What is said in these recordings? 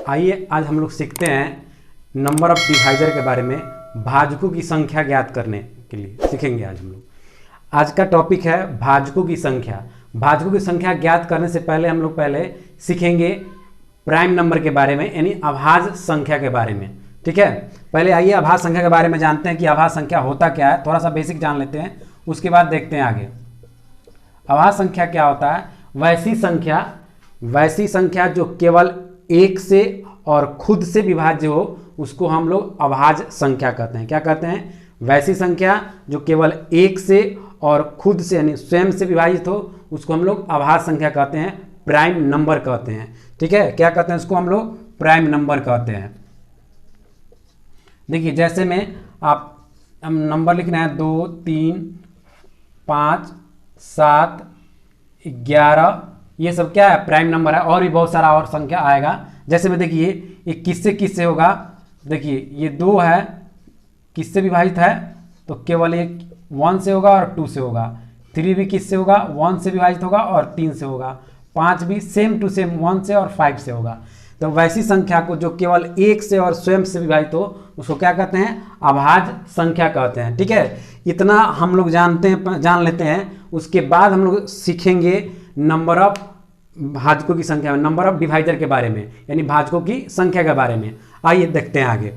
आइए आज हम लोग सीखते हैं नंबर ऑफ डिवाइजर के बारे में। भाजकों की संख्या ज्ञात करने के लिए सीखेंगे आज हम लोग। आज का टॉपिक है भाजकों की संख्या। भाजकों की संख्या ज्ञात करने से पहले हम लोग सीखेंगे प्राइम नंबर के बारे में, यानी अभाज्य संख्या के बारे में। ठीक है, पहले आइए अभाज्य संख्या के बारे में जानते हैं कि अभाज्य संख्या होता क्या है। थोड़ा सा बेसिक जान लेते हैं, उसके बाद देखते हैं आगे। अभाज्य संख्या क्या होता है? वैसी संख्या जो केवल एक से और खुद से विभाज्य हो, उसको हम लोग अभाज्य संख्या कहते हैं। क्या कहते हैं? वैसी संख्या जो केवल एक से और खुद से यानी स्वयं से विभाजित हो, उसको हम लोग अभाज्य संख्या कहते हैं, प्राइम नंबर कहते हैं। ठीक है, क्या कहते हैं उसको? हम लोग प्राइम नंबर कहते हैं। देखिए, जैसे में हम नंबर लिखना है 2, 3, 5, 7, 11, ये सब क्या है? प्राइम नंबर है। और भी बहुत सारा और संख्या आएगा। जैसे में देखिए ये किससे होगा? देखिए ये 2 है, किससे विभाजित है? तो केवल एक 1 से होगा और 2 से होगा। 3 भी किससे होगा? 1 से विभाजित होगा और 3 से होगा। 5 भी सेम टू सेम 1 से और 5 से होगा। तो वैसी संख्या को जो केवल एक से और स्वयं से विभाजित हो, उसको क्या कहते हैं? अभाज्य संख्या कहते हैं। ठीक है, इतना हम लोग जान लेते हैं। उसके बाद हम लोग सीखेंगे नंबर ऑफ भाजकों की संख्या, नंबर ऑफ डिवाइजर के बारे में, यानी भाजकों की संख्या के बारे में। आइए देखते हैं आगे।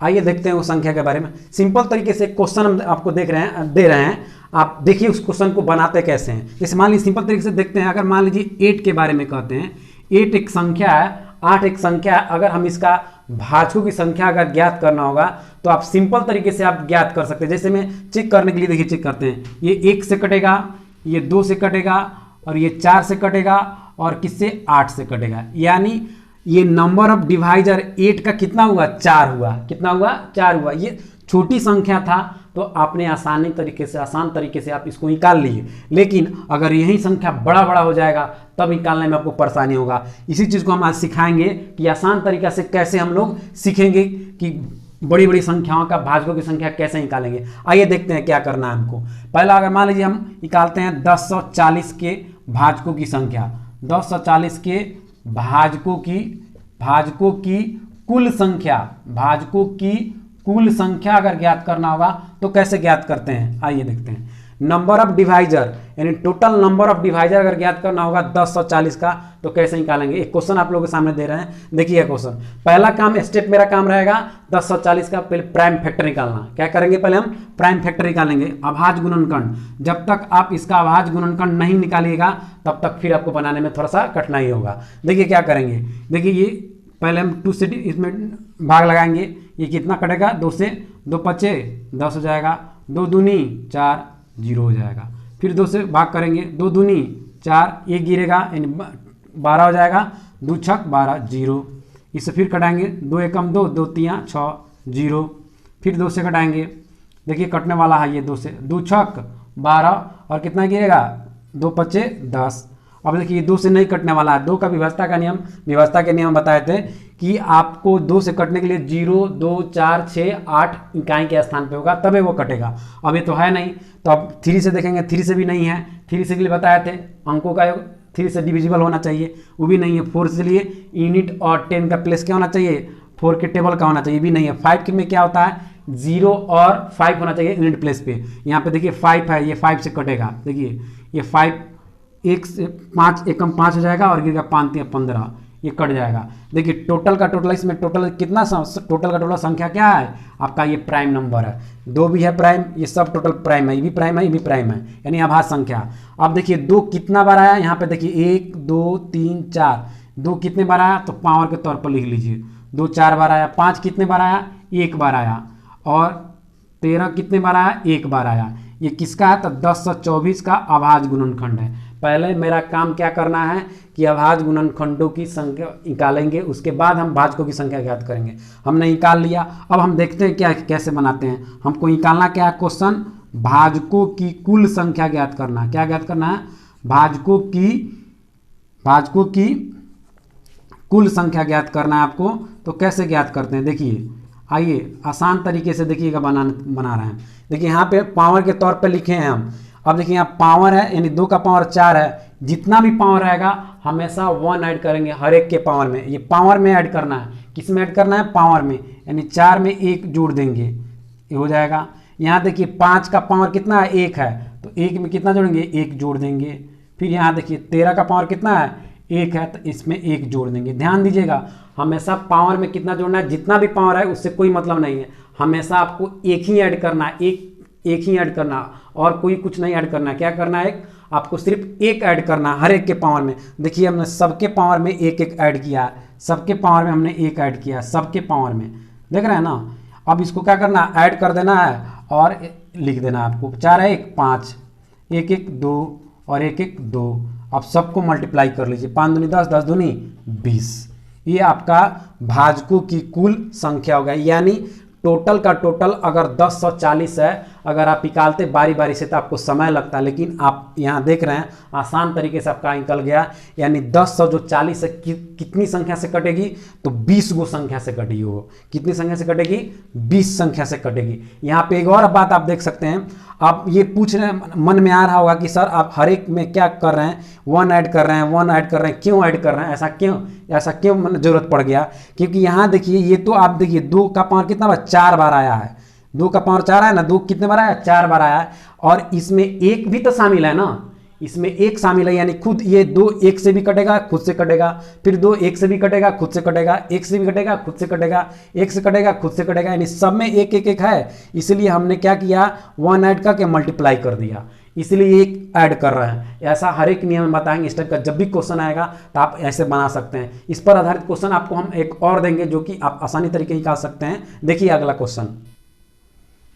आइए देखते हैं उस संख्या के बारे में। सिंपल तरीके से क्वेश्चन हम आपको दे रहे हैं। आप देखिए उस क्वेश्चन को बनाते कैसे हैं। जैसे मान लीजिए सिंपल तरीके से देखते हैं। अगर मान लीजिए 8 के बारे में कहते हैं, 8 एक संख्या है, 8 एक संख्या है। अगर हम इसका भाजकों की संख्या अगर ज्ञात करना होगा तो आप सिंपल तरीके से आप ज्ञात कर सकते हैं। जैसे में चेक करने के लिए देखिए चेक करते हैं। ये 1 से कटेगा, ये 2 से कटेगा, और ये 4 से कटेगा, और किससे? 8 से कटेगा। यानी ये नंबर ऑफ डिवाइजर 8 का कितना हुआ? 4 हुआ। कितना हुआ? 4 हुआ। ये छोटी संख्या था तो आपने आसान तरीके से आप इसको निकाल लिए। लेकिन अगर यही संख्या बड़ा हो जाएगा तब निकालने में आपको परेशानी होगा। इसी चीज़ को हम आज सिखाएंगे कि आसान तरीका से कैसे हम लोग सीखेंगे कि बड़ी संख्याओं का भाजकों की संख्या कैसे निकालेंगे। आइए देखते हैं क्या करना है हमको। पहला अगर मान लीजिए हम निकालते हैं 1040 के भाजकों की संख्या। 1040 के भाजकों की कुल संख्या अगर ज्ञात करना होगा तो कैसे ज्ञात करते हैं? आइए देखते हैं। नंबर ऑफ डिवाइजर यानी टोटल नंबर ऑफ डिवाइजर अगर ज्ञात करना होगा 1040 का तो कैसे निकालेंगे? एक क्वेश्चन आप लोगों के सामने दे रहे हैं, देखिए क्वेश्चन। पहला स्टेप मेरा काम रहेगा 1040 का पहले प्राइम फैक्टर निकालना। क्या करेंगे? पहले हम प्राइम फैक्टर निकालेंगे, अभाज्य गुणनखंड। जब तक आप इसका अभाज्य गुणनखंड नहीं निकालिएगा तब तक फिर आपको बनाने में थोड़ा सा कठिनाई होगा। देखिए क्या करेंगे। देखिए ये पहले हम 2 से इसमें भाग लगाएंगे। ये कितना कटेगा? 2 से 2 पचे 10 हो जाएगा, 2 दूनी 4, 0 हो जाएगा। फिर 2 से भाग करेंगे, 2 दूनी 4, 1 गिरेगा यानी 12 हो जाएगा, 2 छक 12, 0। इससे फिर कटाएंगे, 2 एकम 2, 2 तियाँ 6, 0। फिर 2 से कटाएंगे, देखिए कटने वाला है ये 2 से, 2 छक 12 और कितना गिरेगा? 2 पचे 10। अब देखिए 2 से नहीं कटने वाला है। 2 का विभाज्यता के नियम बताए थे कि आपको 2 से कटने के लिए 0, 2, 4, 6, 8 इकाई के स्थान पे होगा तभी वो कटेगा। अब ये तो है नहीं, तो अब 3 से देखेंगे, 3 से भी नहीं है। 3 से के लिए बताए थे अंकों का 3 से डिविजिबल होना चाहिए, वो भी नहीं है। 4 से लिए यूनिट और 10 का प्लेस क्या होना चाहिए? 4 के टेबल का होना चाहिए, भी नहीं है। 5 में क्या होता है? 0 और 5 होना चाहिए यूनिट प्लेस पे। यहाँ पे देखिए 5 है, ये 5 से कटेगा। देखिए ये 5 1 से 5 एकम 5 हो जाएगा और गिरेगा 5 तियाँ 15, ये कट जाएगा। देखिए टोटल का टोटल, इसमें टोटल कितना टोटल का टोटल संख्या क्या है आपका? ये प्राइम नंबर है। 2 भी है प्राइम, ये सब टोटल प्राइम है। ये भी प्राइम है, ये भी प्राइम है, यानी अभाज्य संख्या। अब देखिए 2 कितना बार आया? यहाँ पे देखिए 1, 2, 3, 4। 2 कितने बार आया? तो पावर के तौर पर लिख लीजिए। 2 4 बार आया। 5 कितने बार आया? 1 बार आया। और 13 कितने बार आया? 1 बार आया। ये किसका है? तो 1024 का अभाज्य गुणनखंड है। पहले मेरा काम क्या करना है कि अभाज्य गुणनखंडों की संख्या निकालेंगे, उसके बाद हम भाजकों की संख्या ज्ञात करेंगे। हमने निकाल लिया। अब हम देखते हैं क्या कैसे बनाते हैं। हमको निकालना क्या है? क्वेश्चन भाजकों की कुल संख्या ज्ञात करना। क्या ज्ञात करना है? भाजकों की कुल संख्या ज्ञात करना है आपको। तो कैसे ज्ञात करते हैं? देखिए आइए आसान तरीके से देखिएगा बना रहे हैं। देखिए यहाँ पे पावर के तौर पे लिखे हैं हम। अब देखिए यहाँ पावर है यानी 2 का पावर 4 है, जितना भी पावर रहेगा हमेशा 1 ऐड करेंगे हर एक के पावर में। ये पावर में ऐड करना है, किस में ऐड करना है, पावर में, यानी 4 में 1 जोड़ देंगे, ये हो जाएगा। यहाँ देखिए 5 का पावर कितना है, 1 है, तो 1 में कितना जोड़ेंगे, 1 जोड़ देंगे। फिर यहाँ देखिए 13 का पावर कितना है, 1 है, तो इसमें 1 जोड़ देंगे। ध्यान दीजिएगा हमेशा पावर में कितना जोड़ना है, जितना भी पावर है उससे कोई मतलब नहीं है, हमेशा आपको एक ही ऐड करना है, एक ही ऐड करना, और कोई कुछ नहीं ऐड करना है। क्या करना है, आपको सिर्फ एक ऐड करना है हर एक के पावर में। देखिए हमने सबके पावर में एक एक ऐड किया है, सबके पावर में हमने एक ऐड किया, सबके पावर में, देख रहे हैं ना। अब इसको क्या करना है, ऐड कर देना है और लिख देना है आपको। 4 है 1 5, 1 1 2 और 1 1 2। अब सबको मल्टीप्लाई कर लीजिए, 5 दूनी 10, 10 दूनी 20। ये आपका भाजकों की कुल संख्या होगा, यानी टोटल का टोटल अगर 1040 है, अगर आप निकालते बारी बारी से तो आपको समय लगता है, लेकिन आप यहाँ देख रहे हैं आसान तरीके से आपका निकल गया। यानी 10 जो 40 है कितनी संख्या से कटेगी, तो 20 गो संख्या से कटेगी। वो कितनी संख्या से कटेगी, 20 संख्या से कटेगी। यहाँ पे एक और बात आप देख सकते हैं, आप ये पूछ रहे हैं, मन में आ रहा होगा कि सर आप हर एक में क्या कर रहे हैं, 1 ऐड कर रहे हैं, 1 ऐड कर रहे हैं, क्यों ऐड कर रहे हैं, ऐसा क्यों जरूरत पड़ गया। क्योंकि यहाँ देखिए ये तो आप देखिए 2 का पावर कितना बार, 4 बार आया है, 2 का पावर 4 आया ना, 2 कितने बार आया, 4 बार आया है। और इसमें 1 भी तो शामिल है ना, इसमें 1 शामिल है, यानी खुद ये 2 1 से भी कटेगा, खुद से कटेगा, फिर 2 1 से भी कटेगा, खुद से कटेगा, 1 से भी कटेगा, खुद से कटेगा, 1 से कटेगा, खुद से कटेगा, यानी सब में 1 1 1 है। इसलिए हमने क्या किया, 1 ऐड करके मल्टीप्लाई कर दिया, इसलिए 1 ऐड कर रहे हैं। ऐसा हर एक नियम में बताएंगे, इस टाइप का जब भी क्वेश्चन आएगा तो आप ऐसे बना सकते हैं। इस पर आधारित क्वेश्चन आपको हम एक और देंगे जो कि आप आसानी तरीके से निकाल सकते हैं। देखिए अगला क्वेश्चन,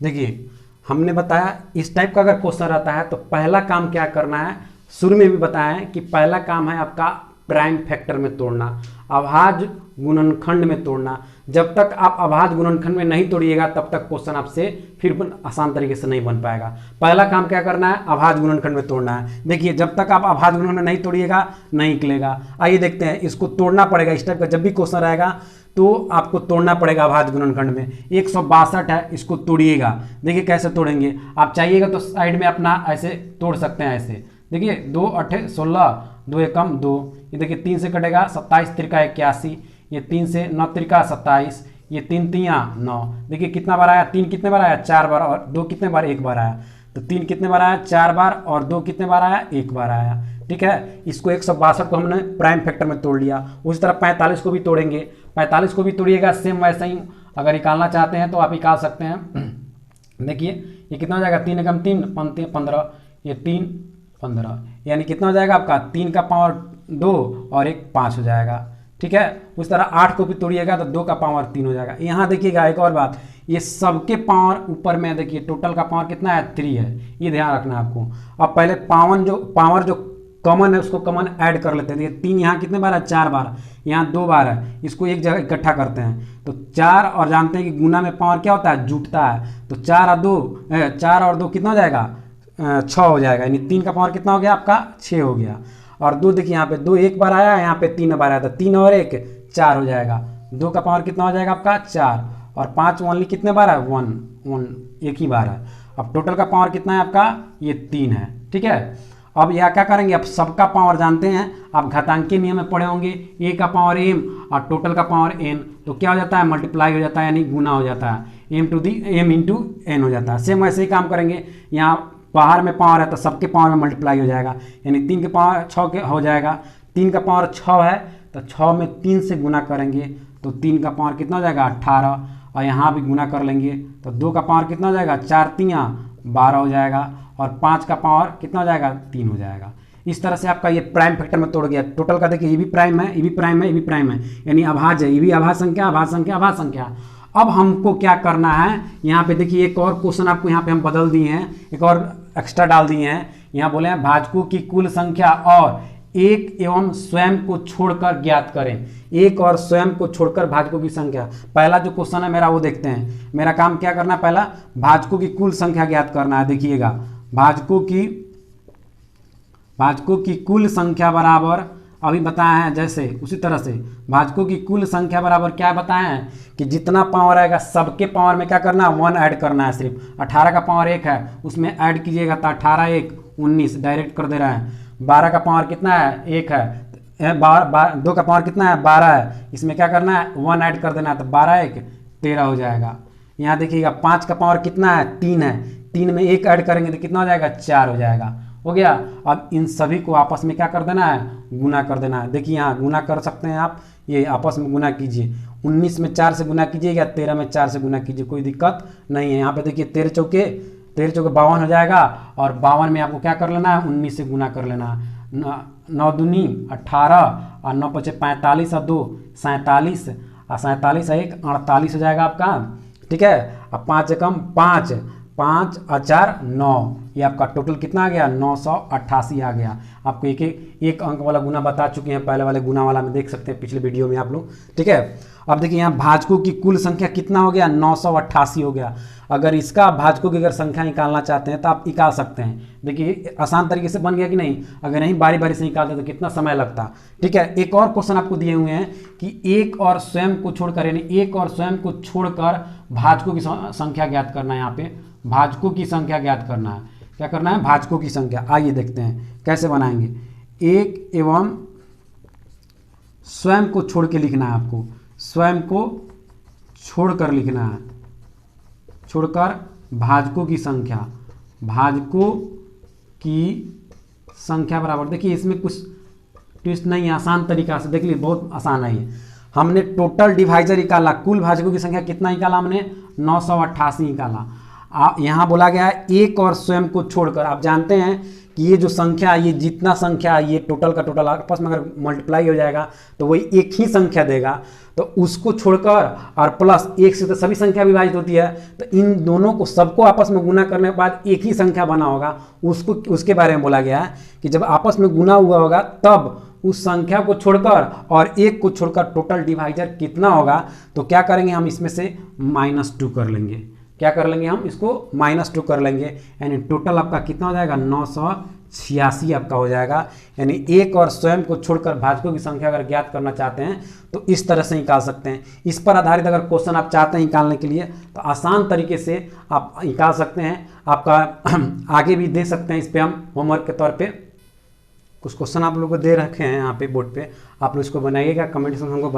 देखिए हमने बताया इस टाइप का अगर क्वेश्चन रहता है तो पहला काम क्या करना है, शुरू में भी बताया है कि पहला काम है आपका प्राइम फैक्टर में तोड़ना, अभाज्य गुणनखंड में तोड़ना। जब तक आप अभाज्य गुणनखंड में नहीं तोड़िएगा तब तक क्वेश्चन आपसे फिर आसान तरीके से नहीं बन पाएगा। पहला काम क्या करना है, अभाज्य गुणनखंड में तोड़ना है। देखिए जब तक आप अभाज्य गुणनखंड नहीं तोड़िएगा नहीं निकलेगा। आइए देखते हैं, इसको तोड़ना पड़ेगा। इस टाइप का जब भी क्वेश्चन रहेगा तो आपको तोड़ना पड़ेगा अभाज्य गुणनखंड में। 162 है, इसको तोड़िएगा। देखिए कैसे तोड़ेंगे, आप चाहिएगा तो साइड में अपना ऐसे तोड़ सकते हैं। ऐसे देखिए 2 8 16, 2 एकम 2, ये देखिए 3 से कटेगा 27 त्रिका 81, ये 3 से 9 त्रिका 27, ये 3 तियाँ 9। देखिए कितना बार आया, 3 कितने बार आया, 4 बार, और 2 कितने बार, 1 बार आया। तो 3 कितने बार आया, 4 बार, और 2 कितने बार आया, 1 बार आया। ठीक है, इसको 162 को हमने प्राइम फैक्टर में तोड़ लिया। उसी तरह 45 को भी तोड़ेंगे, 45 को भी तोड़िएगा सेम वैसे ही। अगर निकालना चाहते हैं तो आप निकाल सकते हैं। देखिए ये कितना हो जाएगा, 3 एकम 3 15, ये 3 15, यानी कितना हो जाएगा आपका 3 का पावर 2 और 1 5 हो जाएगा। ठीक है, उस तरह 8 को भी तोड़िएगा तो 2 का पावर 3 हो जाएगा। यहाँ देखिएगा एक और बात, ये सबके पावर ऊपर में देखिए टोटल का पावर कितना है, 3 है, ये ध्यान रखना है आपको। अब पहले पावर जो कॉमन है उसको कॉमन ऐड कर लेते हैं। देखिए 3 यहाँ कितने बार है, 4 बार, यहाँ 2 बार है, इसको एक जगह इकट्ठा करते हैं तो 4, और जानते हैं कि गुना में पावर क्या होता है, जुटता है। तो 4 और 2 कितना हो जाएगा, 6 हो जाएगा, यानी 3 का पावर कितना हो गया आपका, 6 हो गया। और 2 देखिए यहाँ पे 2 1 बार आया, यहाँ पे 3 बार आया, तो 3 और 1 4 हो जाएगा। 2 का पावर कितना हो जाएगा आपका 4, और 5 ओनली कितने बार है, 1 एक ही बार है। अब टोटल का पावर कितना है आपका, ये 3 है। ठीक है, अब यह क्या करेंगे, अब सबका पावर जानते हैं, आप घातांकीय नियम में पढ़े होंगे, ए का पावर m और टोटल का पावर n, तो क्या हो जाता है, मल्टीप्लाई हो जाता है, यानी गुना हो जाता है, m इंटू n हो जाता है। सेम वैसे ही काम करेंगे, यहाँ बाहर में पावर है तो सबके पावर में मल्टीप्लाई हो जाएगा, यानी 3 के पावर 6 के हो जाएगा। 3 का पावर 6 है तो 6 में 3 से गुना करेंगे तो 3 का पावर कितना हो जाएगा, 18, और यहाँ भी गुना कर लेंगे तो 2 का पावर कितना हो जाएगा, 4 तियाँ 12 हो जाएगा, और 5 का पावर कितना हो जाएगा, 3 हो जाएगा। इस तरह से आपका ये प्राइम फैक्टर में तोड़ गया। टोटल का देखिए ये भी प्राइम है, ये भी प्राइम है, ये भी प्राइम है, यानी अभाज्य है, ये भी अभाज्य संख्या, अभाज्य संख्या, अभाज्य संख्या। अब हमको क्या करना है, यहाँ पे देखिए एक और क्वेश्चन आपको यहाँ पे हम बदल दिए हैं, एक और एक्स्ट्रा डाल दिए हैं। यहाँ बोले हैं भाजकों की कुल संख्या और एक एवं स्वयं को छोड़कर ज्ञात करें। एक और स्वयं को छोड़कर भाजकों की संख्या। पहला जो क्वेश्चन है मेरा वो देखते हैं। मेरा काम क्या करना है, पहला भाजकों की कुल संख्या ज्ञात करना है। देखिएगा भाजकों की कुल संख्या बराबर अभी बताए हैं जैसे उसी तरह से भाजकों की कुल संख्या बराबर क्या बताए हैं कि जितना पावर आएगा सबके पावर में क्या करना है 1 ऐड करना है। सिर्फ 18 का पावर 1 है उसमें ऐड कीजिएगा तो 18 1 19 डायरेक्ट कर दे रहे हैं। 12 का पावर कितना है 1 है, 2 का पावर कितना है 12 है, इसमें क्या करना है 1 ऐड कर देना है तो 12 1 13 हो जाएगा। यहाँ देखिएगा 5 का पावर कितना है 3 है, 3 में 1 ऐड करेंगे तो कितना हो जाएगा 4 हो जाएगा। हो गया। अब इन सभी को आपस में क्या कर देना है गुना कर देना है। देखिए यहाँ गुना कर सकते हैं आप, ये आपस में गुना कीजिए। 19 में 4 से गुना कीजिएगा, 13 में 4 से गुना कीजिए, कोई दिक्कत नहीं है। यहाँ पे देखिए 13 चौके 52 हो जाएगा और 52 में आपको क्या कर लेना है 19 से गुना कर लेना है। 9 दूनी 18 और 9 पचे 45 और 2 47 और 47 1 48 हो जाएगा आपका। ठीक है। अब 5 से कम 5 5 और 4 9, ये आपका टोटल कितना आ गया 988 आ गया। आपको एक अंक वाला गुना बता चुके हैं, पहले वाले गुना वाला में देख सकते हैं पिछले वीडियो में आप लोग। ठीक है। अब देखिए यहाँ भाजकों की कुल संख्या कितना हो गया 988 हो गया। अगर इसका भाजकों की अगर संख्या निकालना चाहते हैं तो आप निकाल सकते हैं। देखिए आसान तरीके से बन गया कि नहीं, अगर नहीं बारी बारी से निकालते तो कितना समय लगता। ठीक है। एक और क्वेश्चन आपको दिए हुए हैं कि एक और स्वयं को छोड़कर, यानी एक और स्वयं को छोड़कर भाजकों की संख्या ज्ञात करना है। यहाँ पे भाजकों की संख्या ज्ञात करना है। क्या करना है भाजकों की संख्या। आइए देखते हैं कैसे बनाएंगे। एक एवं स्वयं को छोड़ के लिखना है आपको, स्वयं को छोड़कर लिखना है, छोड़कर भाजकों की संख्या, भाजकों की संख्या बराबर। देखिए इसमें कुछ ट्विस्ट नहीं है, आसान तरीका से देख लीजिए, बहुत आसान है ये। हमने टोटल डिवाइजर निकाला, कुल भाजकों की संख्या कितना निकाला हमने 988 निकाला। यहाँ बोला गया है एक और स्वयं को छोड़कर। आप जानते हैं कि ये जो संख्या, ये जितना संख्या ये टोटल का टोटल आपस में अगर मल्टीप्लाई हो जाएगा तो वही एक ही संख्या देगा, तो उसको छोड़कर और प्लस एक से तो सभी संख्या विभाजित होती है, तो इन दोनों को सबको आपस में गुना करने के बाद एक ही संख्या बना होगा, उसको उसके बारे में बोला गया है कि जब आपस में गुना हुआ होगा तब उस संख्या को छोड़कर और एक को छोड़कर टोटल डिवाइजर कितना होगा। तो क्या करेंगे हम इसमें से -2 कर लेंगे। क्या कर लेंगे हम इसको -2 कर लेंगे, यानी टोटल आपका कितना हो जाएगा 986 आपका हो जाएगा। यानी एक और स्वयं को छोड़कर भाजकों की संख्या अगर ज्ञात करना चाहते हैं तो इस तरह से निकाल सकते हैं। इस पर आधारित अगर क्वेश्चन आप चाहते हैं निकालने के लिए तो आसान तरीके से आप निकाल सकते हैं। आपका आगे भी दे सकते हैं, इस पर हम होमवर्क के तौर पर कुछ क्वेश्चन आप लोगों को दे रखे हैं यहाँ पे बोर्ड पे, आप लोग इसको बनाइएगा, कमेंट सेक्शन में हमको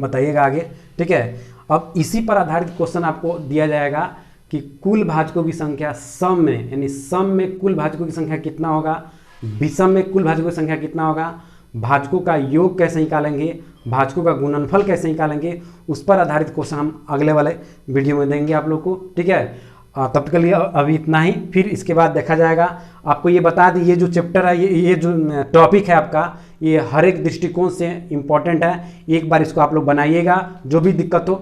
बताइएगा आगे। ठीक है। अब इसी पर आधारित क्वेश्चन आपको दिया जाएगा कि कुल भाजकों की संख्या सम में, यानी सम में कुल भाजकों की संख्या कितना होगा, विषम में कुल भाजकों की संख्या कितना होगा, भाजकों का योग कैसे निकालेंगे, भाजकों का गुणनफल कैसे निकालेंगे, उस पर आधारित क्वेश्चन हम अगले वाले वीडियो में देंगे आप लोग को। ठीक है। तब तक के लिए अभी इतना ही, फिर इसके बाद देखा जाएगा। आपको ये बता दी, ये जो चैप्टर है, ये जो टॉपिक है आपका, ये हर एक दृष्टिकोण से इम्पोर्टेंट है। एक बार इसको आप लोग बनाइएगा, जो भी दिक्कत हो